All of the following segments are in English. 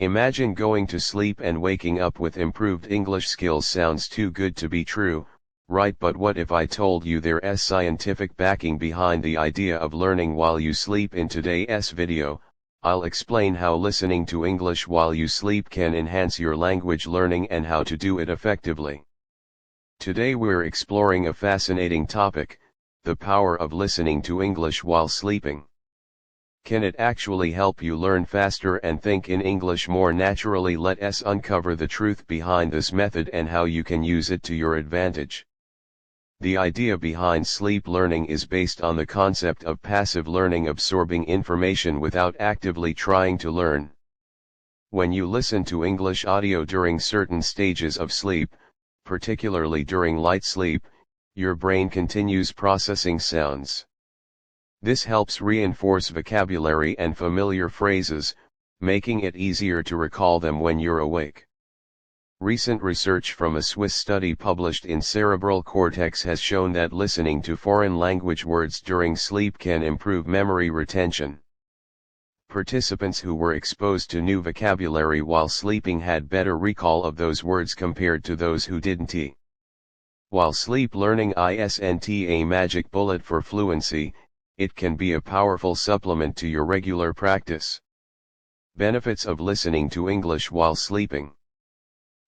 Imagine going to sleep and waking up with improved English skills. Sounds too good to be true, right? But what if I told you there's scientific backing behind the idea of learning while you sleep? In today's video, I'll explain how listening to English while you sleep can enhance your language learning and how to do it effectively. Today we're exploring a fascinating topic, the power of listening to English while sleeping. Can it actually help you learn faster and think in English more naturally? Let us uncover the truth behind this method and how you can use it to your advantage. The idea behind sleep learning is based on the concept of passive learning, absorbing information without actively trying to learn. When you listen to English audio during certain stages of sleep, particularly during light sleep, your brain continues processing sounds. This helps reinforce vocabulary and familiar phrases, making it easier to recall them when you're awake. Recent research from a Swiss study published in Cerebral Cortex has shown that listening to foreign language words during sleep can improve memory retention. Participants who were exposed to new vocabulary while sleeping had better recall of those words compared to those who didn't. While sleep learning isn't a magic bullet for fluency, it can be a powerful supplement to your regular practice. Benefits of listening to English while sleeping.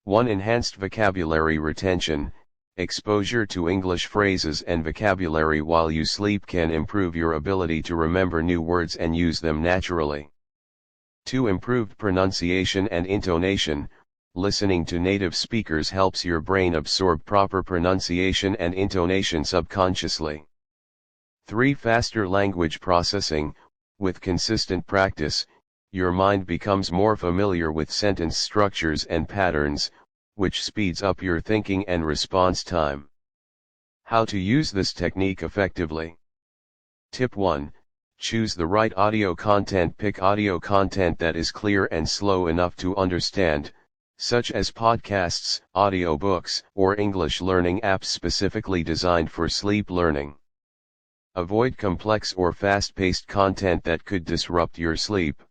1. Enhanced vocabulary retention. Exposure to English phrases and vocabulary while you sleep can improve your ability to remember new words and use them naturally. 2. Improved pronunciation and intonation. Listening to native speakers helps your brain absorb proper pronunciation and intonation subconsciously. 3. Faster language processing. With consistent practice, your mind becomes more familiar with sentence structures and patterns, which speeds up your thinking and response time. How to use this technique effectively. Tip 1. Choose the right audio content. Pick audio content that is clear and slow enough to understand, such as podcasts, audiobooks, or English learning apps specifically designed for sleep learning. Avoid complex or fast-paced content that could disrupt your sleep.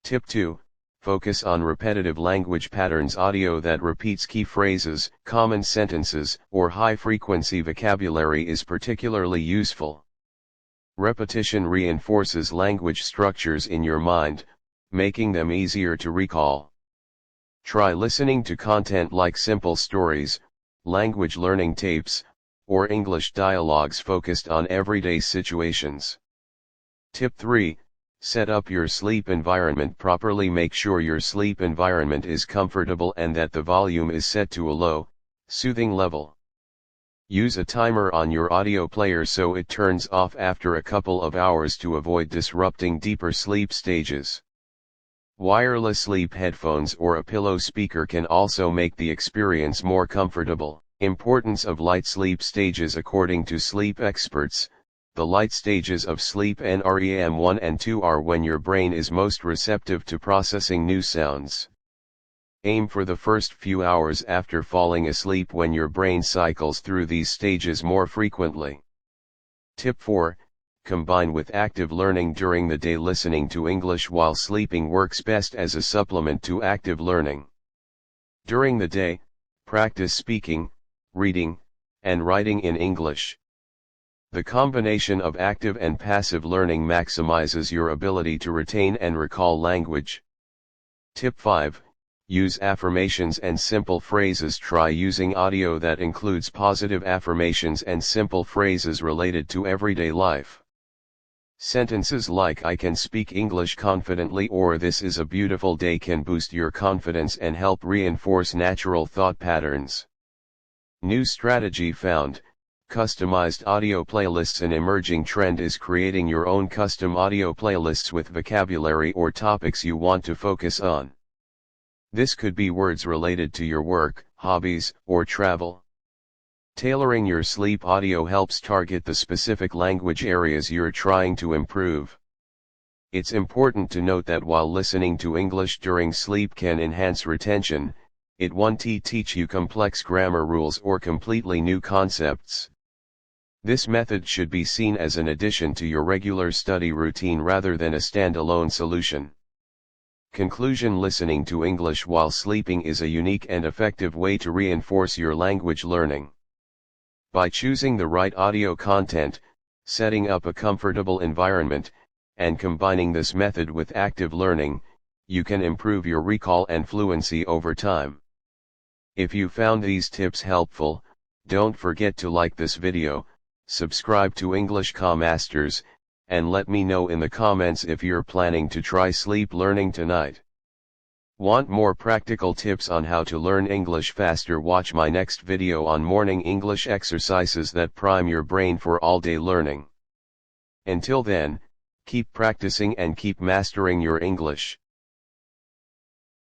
Tip 2. Focus on repetitive language patterns. Audio that repeats key phrases, common sentences, or high-frequency vocabulary is particularly useful. Repetition reinforces language structures in your mind, making them easier to recall. Try listening to content like simple stories, language learning tapes, or English dialogues focused on everyday situations. Tip 3. Set up your sleep environment properly. Make sure your sleep environment is comfortable and that the volume is set to a low, soothing level. Use a timer on your audio player so it turns off after a couple of hours to avoid disrupting deeper sleep stages. Wireless sleep headphones or a pillow speaker can also make the experience more comfortable. Importance of light sleep stages. According to sleep experts, the light stages of sleep NREM 1 and 2 are when your brain is most receptive to processing new sounds. Aim for the first few hours after falling asleep when your brain cycles through these stages more frequently. Tip 4. Combine with active learning during the day. Listening to English while sleeping works best as a supplement to active learning. During the day, practice speaking, reading, and writing in English. The combination of active and passive learning maximizes your ability to retain and recall language. Tip 5. Use affirmations and simple phrases. Try using audio that includes positive affirmations and simple phrases related to everyday life. Sentences like "I can speak English confidently" or "This is a beautiful day" can boost your confidence and help reinforce natural thought patterns. New strategy found: customized audio playlists. An emerging trend is creating your own custom audio playlists with vocabulary or topics you want to focus on. This could be words related to your work, hobbies, or travel. Tailoring your sleep audio helps target the specific language areas you're trying to improve. It's important to note that while listening to English during sleep can enhance retention, it won't teach you complex grammar rules or completely new concepts. This method should be seen as an addition to your regular study routine rather than a standalone solution. Conclusion: listening to English while sleeping is a unique and effective way to reinforce your language learning. By choosing the right audio content, setting up a comfortable environment, and combining this method with active learning, you can improve your recall and fluency over time. If you found these tips helpful, don't forget to like this video, subscribe to English Masters, and let me know in the comments if you're planning to try sleep learning tonight. Want more practical tips on how to learn English faster? Watch my next video on morning English exercises that prime your brain for all-day learning. Until then, keep practicing and keep mastering your English.